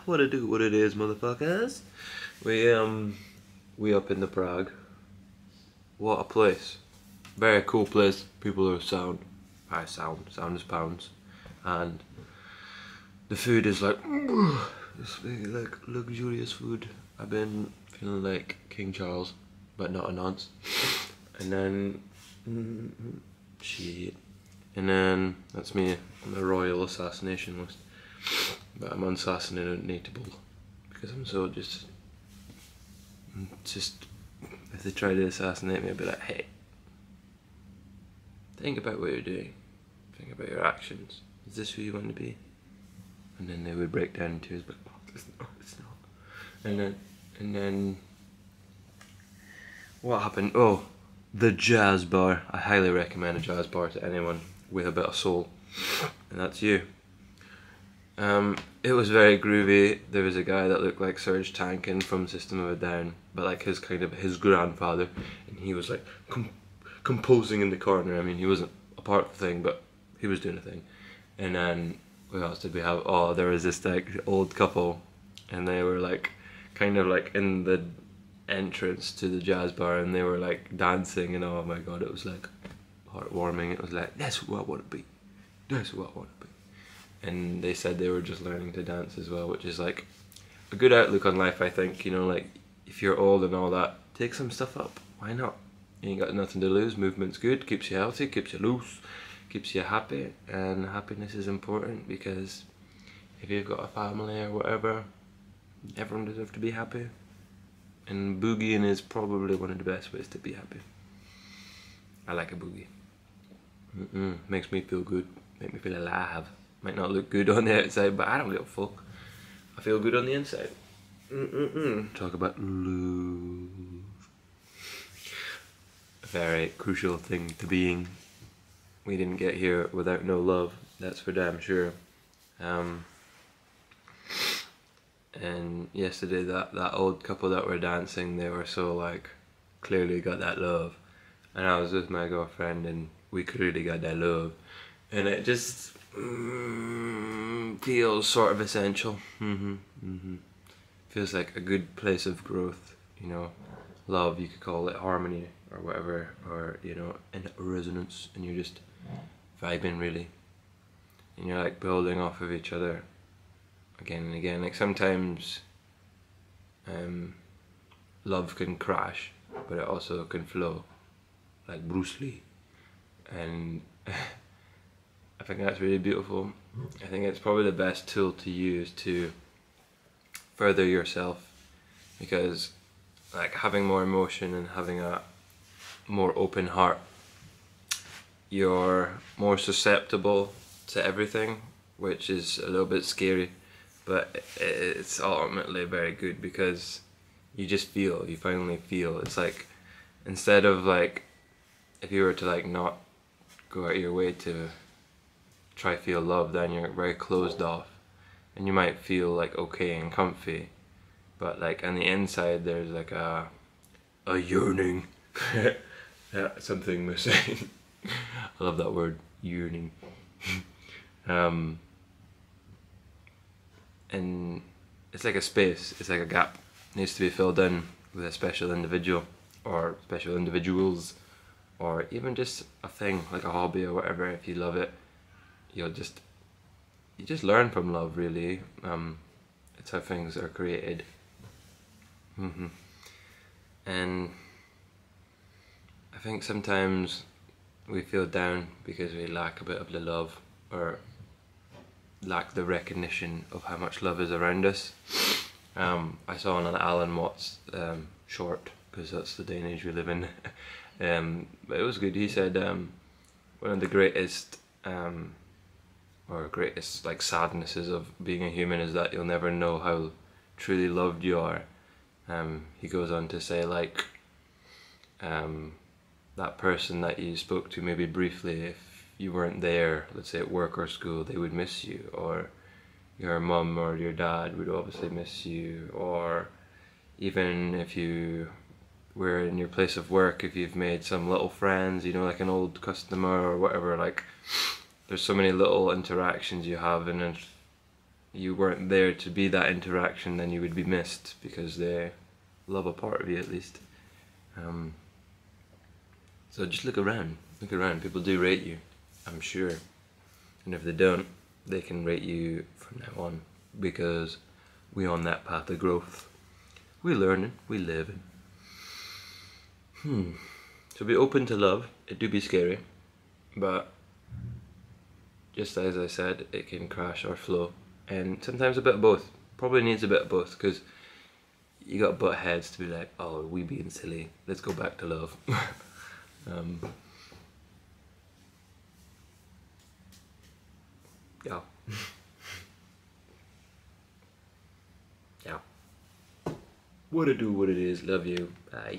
What it do, what it is, motherfuckers. We up in the Prague. What a place. Very cool place. People are sound. Sound is pounds. And the food is like, it's really like luxurious food. I've been feeling like King Charles, but not a nonce. And then, shit. And then, that's me on the royal assassination list. But I'm unassassinatable because I'm so just, if they try to assassinate me, I'd be like, hey, think about what you're doing. Think about your actions. Is this who you want to be? And then they would break down in tears, but oh, it's not. And then, what happened? Oh, the jazz bar. I highly recommend a jazz bar to anyone with a bit of soul, and that's you. It was very groovy. There was a guy that looked like Serge Tankian from System of a Down, but like his grandfather, and he was like composing in the corner. I mean, he wasn't a part of the thing, but he was doing a thing. And then what else did we have? Oh, there was this like old couple, and they were like kind of like in the entrance to the jazz bar, and they were like dancing, and oh my god, it was like heartwarming. It was like, that's who I want to be. That's who I want to be. And they said they were just learning to dance as well, which is like a good outlook on life, I think. You know, like if you're old and all that, take some stuff up. Why not? You ain't got nothing to lose. Movement's good, keeps you healthy, keeps you loose, keeps you happy, and happiness is important because if you've got a family or whatever, everyone deserves to be happy. And boogieing is probably one of the best ways to be happy. I like a boogie. Makes me feel good, make me feel alive. Might not look good on the outside, but I don't give a fuck. I feel good on the inside. Talk about love. A very crucial thing to being. We didn't get here without no love, that's for damn sure. And yesterday, that old couple that were dancing, they were so like, clearly got that love. And I was with my girlfriend, and we clearly got that love. And it just feels sort of essential. Feels like a good place of growth, you know. Love, you could call it harmony or whatever, or you know, in resonance, and you're just vibing really, and you're like building off of each other again and again. Like sometimes love can crash, but it also can flow, like Bruce Lee. And I think that's really beautiful. I think it's probably the best tool to use to further yourself, because like having more emotion and having a more open heart, you're more susceptible to everything, which is a little bit scary, but it's ultimately very good because you just feel, you finally feel. It's like, instead of like, if you were to like not go out of your way to try feel love, then you're very closed off, and you might feel like okay and comfy, but like on the inside there's like a yearning. Yeah, something missing. I love that word, yearning. And it's like a space, it's like a gap. It needs to be filled in with a special individual or special individuals, or even just a thing like a hobby or whatever. If you love it, you just learn from love, really. It's how things are created. And I think sometimes we feel down because we lack a bit of the love, or lack the recognition of how much love is around us. I saw on an Alan Watts short, because that's the day and age we live in, but it was good. He said one of the greatest like sadnesses of being a human is that you'll never know how truly loved you are. He goes on to say, like, that person that you spoke to maybe briefly, if you weren't there, let's say at work or school, they would miss you, or your mum or your dad would obviously miss you, or even if you were in your place of work, if you've made some little friends, you know, like an old customer or whatever, like there's so many little interactions you have, and you weren't there to be that interaction, then you would be missed because they love a part of you at least. So just look around. Look around. People do rate you, I'm sure. And if they don't, they can rate you from now on, because we're on that path of growth. We're learning, we live. So be open to love. It do be scary, but just as I said, it can crash or flow, and sometimes a bit of both. Probably needs a bit of both, because you got butt heads to be like, oh, we being silly, let's go back to love. Yeah. Yeah. What it do, what it is, love you, bye.